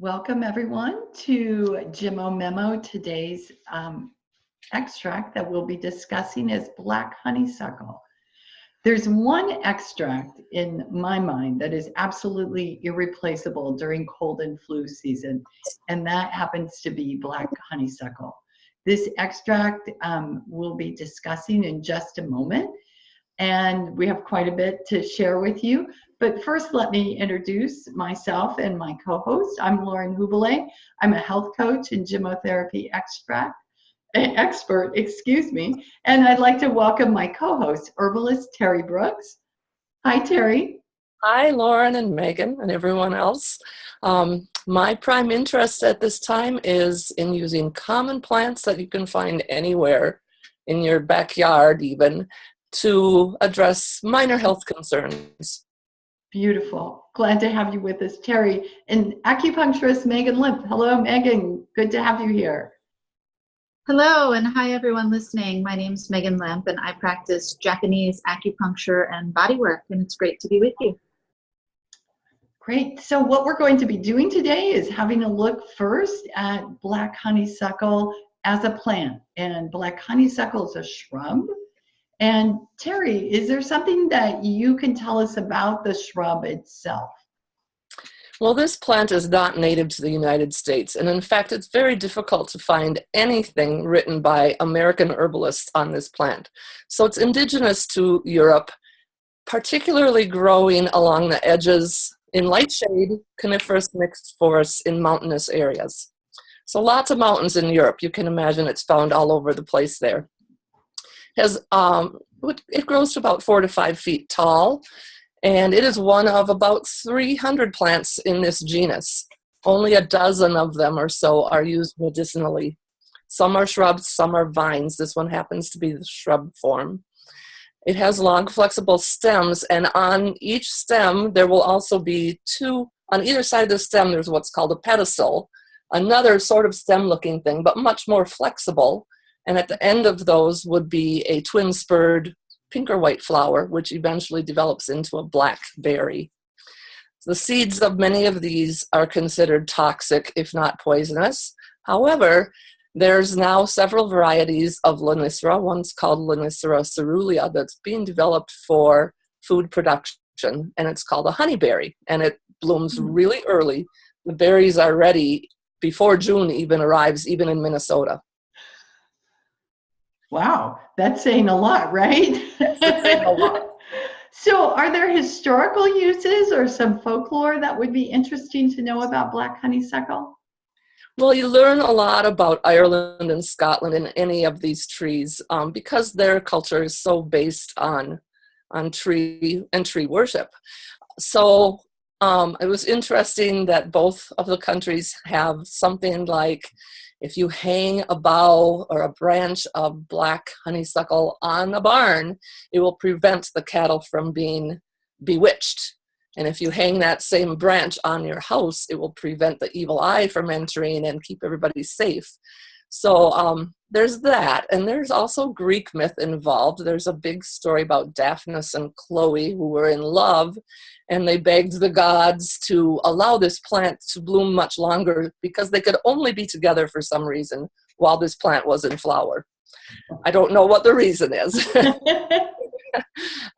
Welcome everyone to Gemmo Memo. Today's extract that we'll be discussing is black honeysuckle. There's one extract in my mind that is absolutely irreplaceable during cold and flu season, and that happens to be black honeysuckle. This extract we'll be discussing in just a moment, and we have quite a bit to share with you. But first, let me introduce myself and my co-host. I'm Lauren Hubele. I'm a health coach and Gemmotherapy expert, and I'd like to welcome my co-host, Herbalist Teri Brooks. Hi, Teri. Hi, Lauren and Megan and everyone else. My prime interest at this time is in using common plants that you can find anywhere in your backyard even to address minor health concerns. Beautiful. Glad to have you with us, Teri. And Acupuncturist Maegan Lemp. Hello, Megan. Good to have you here. Hello, and hi, everyone listening. My name is Maegan Lemp, and I practice Japanese acupuncture and bodywork, and it's great to be with you. Great. So what we're going to be doing today is having a look first at black honeysuckle as a plant. And black honeysuckle is a shrub. And Teri, is there something that you can tell us about the shrub itself? Well, this plant is not native to the United States, and in fact, it's very difficult to find anything written by American herbalists on this plant. So it's indigenous to Europe, particularly growing along the edges in light shade, coniferous mixed forests in mountainous areas. So lots of mountains in Europe. You can imagine it's found all over the place there. It grows to about 4 to 5 feet tall, and it is one of about 300 plants in this genus. Only a dozen of them or so are used medicinally. Some are shrubs, some are vines. This one happens to be the shrub form. It has long, flexible stems, and on each stem there will also be on either side of the stem there's what's called a pedicel, another sort of stem-looking thing, but much more flexible. And at the end of those would be a twin-spurred pink or white flower, which eventually develops into a black berry. The seeds of many of these are considered toxic, if not poisonous. However, there's now several varieties of Lonicera. One's called Lonicera caerulea that's being developed for food production, and it's called a honeyberry, and it blooms really early. The berries are ready before June even arrives, even in Minnesota. Wow, that's saying a lot, right? That's saying a lot. So are there historical uses or some folklore that would be interesting to know about black honeysuckle? Well, you learn a lot about Ireland and Scotland in any of these trees because their culture is so based on tree and tree worship. So it was interesting that both of the countries have something like, if you hang a bough or a branch of black honeysuckle on a barn, it will prevent the cattle from being bewitched. And if you hang that same branch on your house, it will prevent the evil eye from entering and keep everybody safe. So there's that. And there's also Greek myth involved. There's a big story about Daphnis and Chloe who were in love, and they begged the gods to allow this plant to bloom much longer because they could only be together for some reason while this plant was in flower. I don't know what the reason is.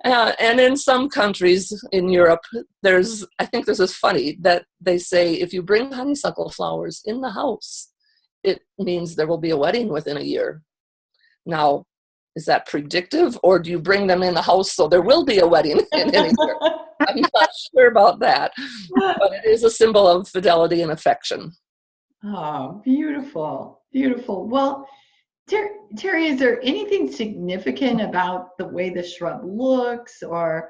And in some countries in Europe, I think this is funny, that they say if you bring honeysuckle flowers in the house, it means there will be a wedding within a year. Now, is that predictive, or do you bring them in the house so there will be a wedding in a year? I'm not sure about that, but it is a symbol of fidelity and affection. Oh, beautiful, beautiful. Well, Teri, is there anything significant about the way the shrub looks or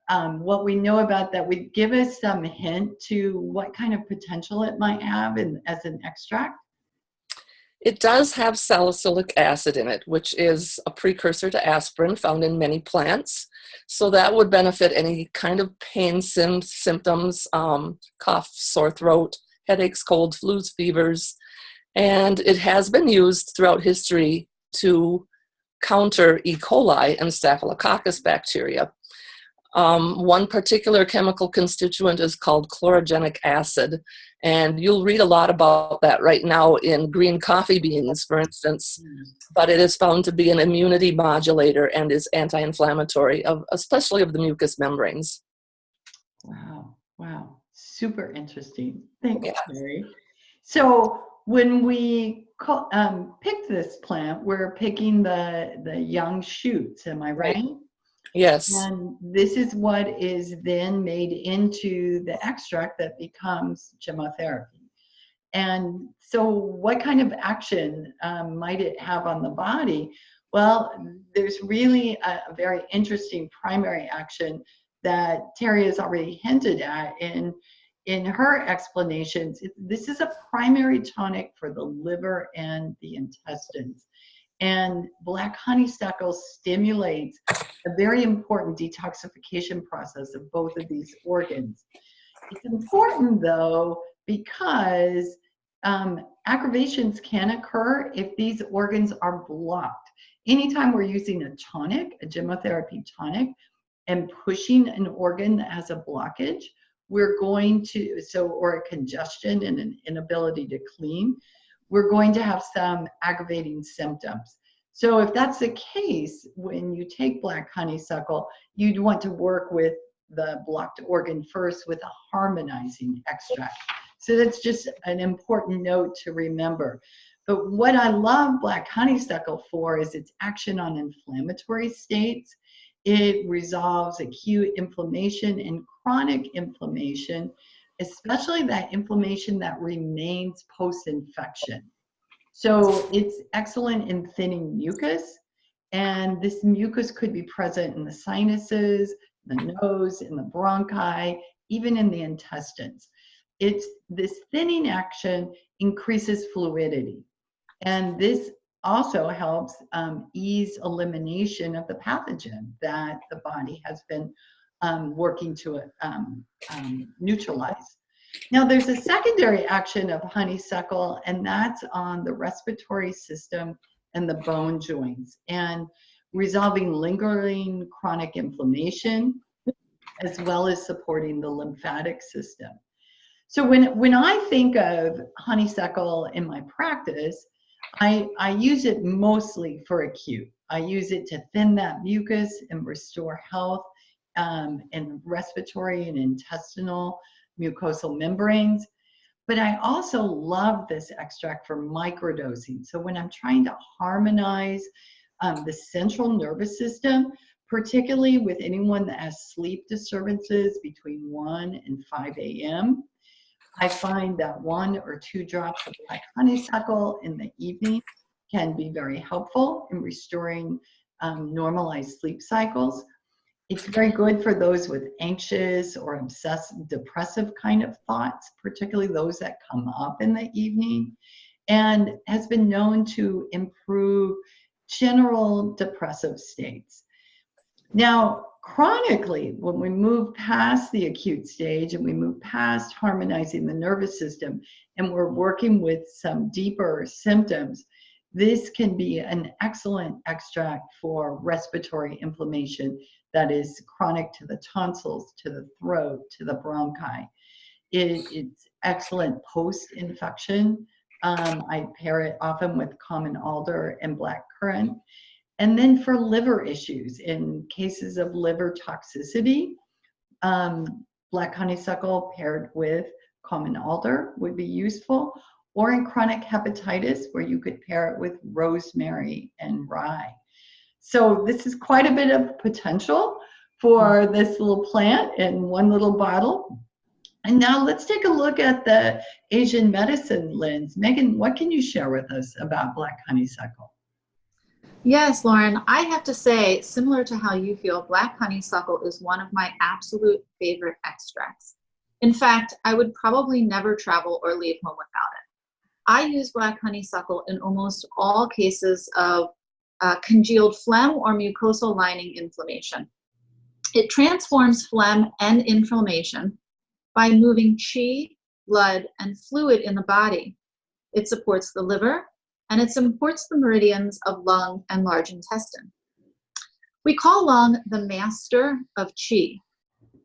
what we know about that would give us some hint to what kind of potential it might have as an extract? It does have salicylic acid in it, which is a precursor to aspirin found in many plants. So that would benefit any kind of pain symptoms, cough, sore throat, headaches, colds, flus, fevers. And it has been used throughout history to counter E. coli and Staphylococcus bacteria. One particular chemical constituent is called chlorogenic acid, and you'll read a lot about that right now in green coffee beans, for instance, but it is found to be an immunity modulator and is anti-inflammatory, especially of the mucous membranes. Wow, wow, super interesting. Thanks, Yeah. Teri. So when we pick this plant, we're picking the young shoots, am I right? Yes. And this is what is then made into the extract that becomes gemmotherapy. And so what kind of action might it have on the body? Well, there's really a very interesting primary action that Teri has already hinted at in her explanations. This is a primary tonic for the liver and the intestines. And black honeysuckle stimulates a very important detoxification process of both of these organs. It's important, though, because aggravations can occur if these organs are blocked. Anytime we're using a tonic, a gemmotherapy tonic, and pushing an organ that has a blockage, we're going to, or a congestion and an inability to clean, we're going to have some aggravating symptoms. So if that's the case, when you take black honeysuckle, you'd want to work with the blocked organ first with a harmonizing extract. So that's just an important note to remember. But what I love black honeysuckle for is its action on inflammatory states. It resolves acute inflammation and chronic inflammation, especially that inflammation that remains post-infection. So it's excellent in thinning mucus, and this mucus could be present in the sinuses, the nose, in the bronchi, even in the intestines. This thinning action increases fluidity, and this also helps ease elimination of the pathogen that the body has been working to neutralize. Now, there's a secondary action of honeysuckle, and that's on the respiratory system and the bone joints, and resolving lingering chronic inflammation, as well as supporting the lymphatic system. So when I think of honeysuckle in my practice, I use it mostly for acute. I use it to thin that mucus and restore health in respiratory and intestinal mucosal membranes. But I also love this extract for microdosing. So when I'm trying to harmonize the central nervous system, particularly with anyone that has sleep disturbances between 1 and 5 a.m., I find that 1 or 2 drops of black honeysuckle in the evening can be very helpful in restoring normalized sleep cycles. It's very good for those with anxious or obsessive, depressive kind of thoughts, particularly those that come up in the evening, and has been known to improve general depressive states. Now, chronically, when we move past the acute stage and we move past harmonizing the nervous system and we're working with some deeper symptoms, this can be an excellent extract for respiratory inflammation that is chronic to the tonsils, to the throat, to the bronchi. It's excellent post-infection. I pair it often with common alder and black currant. And then for liver issues, in cases of liver toxicity, black honeysuckle paired with common alder would be useful, or in chronic hepatitis, where you could pair it with rosemary and rye. So this is quite a bit of potential for this little plant in one little bottle. And now let's take a look at the Asian medicine lens. Megan, what can you share with us about black honeysuckle? Yes, Lauren, I have to say, similar to how you feel, black honeysuckle is one of my absolute favorite extracts. In fact, I would probably never travel or leave home without it. I use black honeysuckle in almost all cases of congealed phlegm or mucosal lining inflammation. It transforms phlegm and inflammation by moving qi, blood, and fluid in the body. It supports the liver, and it supports the meridians of lung and large intestine. We call lung the master of qi.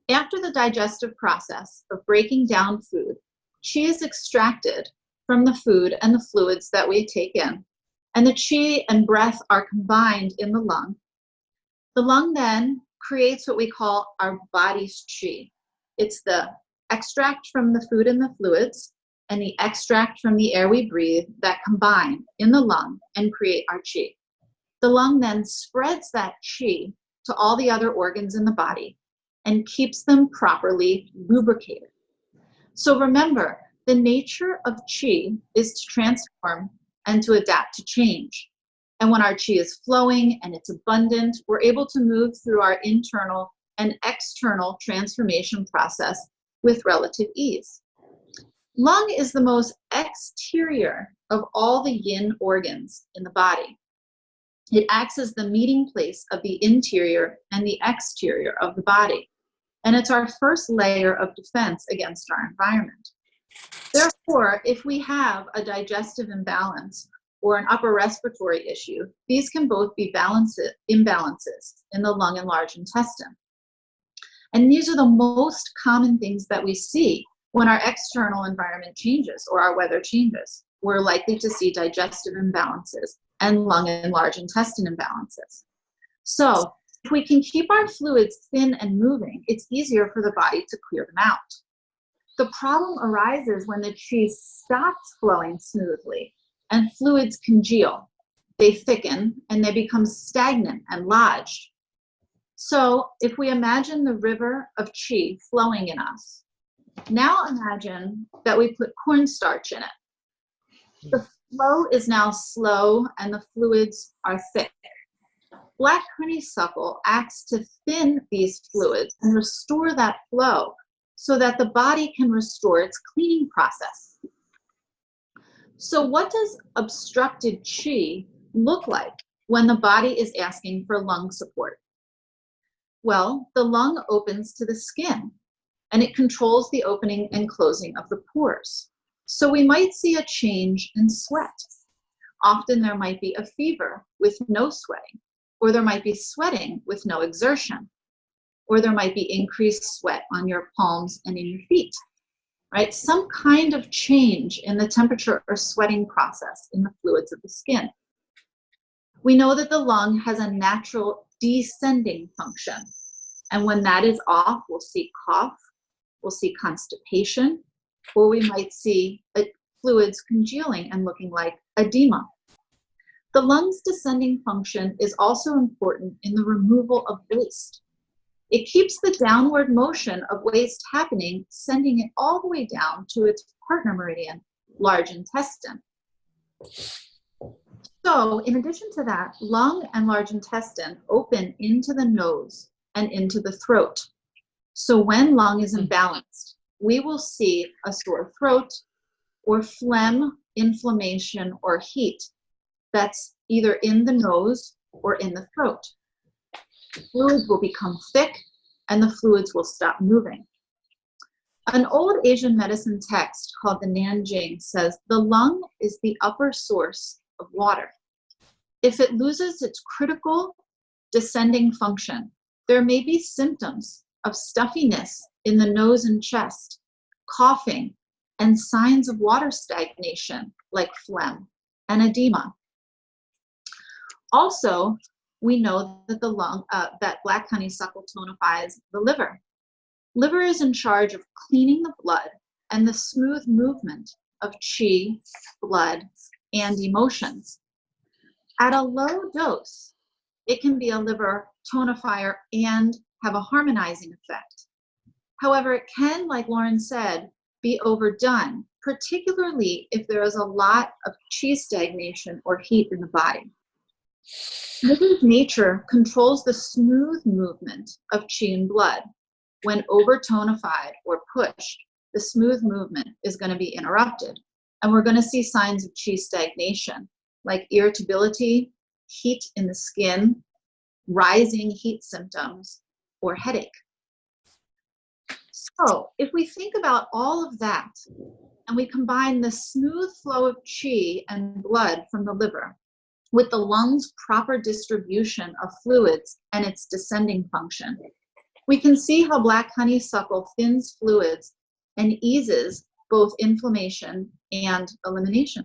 After the digestive process of breaking down food, qi is extracted from the food and the fluids that we take in, and the qi and breath are combined in the lung. The lung then creates what we call our body's qi. It's the extract from the food and the fluids and the extract from the air we breathe that combine in the lung and create our qi. The lung then spreads that qi to all the other organs in the body and keeps them properly lubricated. So remember, the nature of qi is to transform and to adapt to change. And when our qi is flowing and it's abundant, we're able to move through our internal and external transformation process with relative ease. Lung is the most exterior of all the yin organs in the body. It acts as the meeting place of the interior and the exterior of the body. And it's our first layer of defense against our environment. Therefore, if we have a digestive imbalance or an upper respiratory issue, these can both be imbalances in the lung and large intestine. And these are the most common things that we see when our external environment changes or our weather changes. We're likely to see digestive imbalances and lung and large intestine imbalances. So if we can keep our fluids thin and moving, it's easier for the body to clear them out. The problem arises when the qi stops flowing smoothly and fluids congeal. They thicken and they become stagnant and lodged. So if we imagine the river of qi flowing in us, now imagine that we put cornstarch in it. The flow is now slow and the fluids are thick. Black honeysuckle acts to thin these fluids and restore that flow so that the body can restore its cleaning process. So what does obstructed qi look like when the body is asking for lung support? Well, the lung opens to the skin and it controls the opening and closing of the pores. So we might see a change in sweat. Often there might be a fever with no sweating, or there might be sweating with no exertion, or there might be increased sweat on your palms and in your feet, right? Some kind of change in the temperature or sweating process in the fluids of the skin. We know that the lung has a natural descending function. And when that is off, we'll see cough, we'll see constipation, or we might see fluids congealing and looking like edema. The lung's descending function is also important in the removal of waste. It keeps the downward motion of waste happening, sending it all the way down to its partner meridian, large intestine. So in addition to that, lung and large intestine open into the nose and into the throat. So when lung is imbalanced, we will see a sore throat or phlegm, inflammation, or heat that's either in the nose or in the throat. Fluids will become thick and the fluids will stop moving. An old Asian medicine text called the Nanjing says the lung is the upper source of water. If it loses its critical descending function, there may be symptoms of stuffiness in the nose and chest, coughing, and signs of water stagnation like phlegm and edema. Also, we know that that black honeysuckle tonifies the liver. Liver is in charge of cleaning the blood and the smooth movement of qi, blood, and emotions. At a low dose, it can be a liver tonifier and have a harmonizing effect. However, it can, like Lauren said, be overdone, particularly if there is a lot of qi stagnation or heat in the body. Liver's nature controls the smooth movement of qi and blood. When over-tonified or pushed, the smooth movement is going to be interrupted, and we're going to see signs of qi stagnation, like irritability, heat in the skin, rising heat symptoms, or headache. So if we think about all of that, and we combine the smooth flow of qi and blood from the liver with the lungs' proper distribution of fluids and its descending function. We can see how black honeysuckle thins fluids and eases both inflammation and elimination.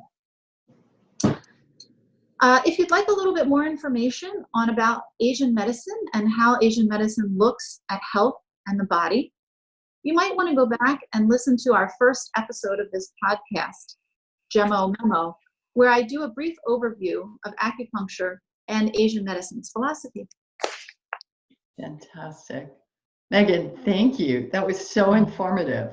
If you'd like a little bit more information about Asian medicine and how Asian medicine looks at health and the body, you might want to go back and listen to our first episode of this podcast, Gemmo, Memo, where I do a brief overview of acupuncture and Asian medicine's philosophy. Fantastic. Maegan, thank you. That was so informative.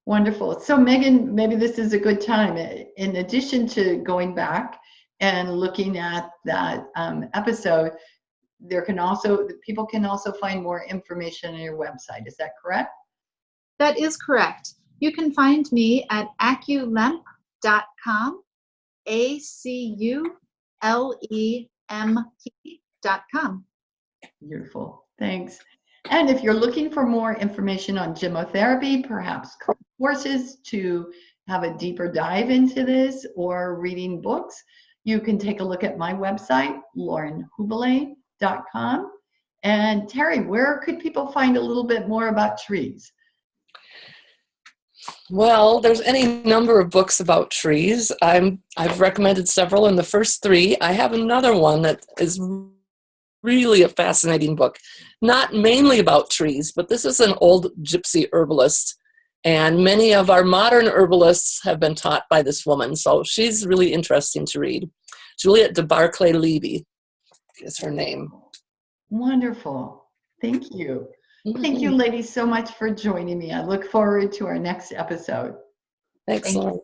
Wonderful. So Maegan, maybe this is a good time. In addition to going back and looking at that episode, people can also find more information on your website. Is that correct? That is correct. You can find me at aculemp.com, ACULEMP.com. Beautiful. Thanks. And if you're looking for more information on Gemmotherapy, perhaps courses to have a deeper dive into this or reading books, you can take a look at my website, laurenhubele.com. And Teri, where could people find a little bit more about trees? Well, there's any number of books about trees. I've recommended several in the first three. I have another one that is really a fascinating book. Not mainly about trees, but this is an old gypsy herbalist. And many of our modern herbalists have been taught by this woman. So she's really interesting to read. Juliet de Barclay-Levy is her name. Wonderful. Thank you. Thank you, ladies, so much for joining me. I look forward to our next episode. Thanks, Lauren.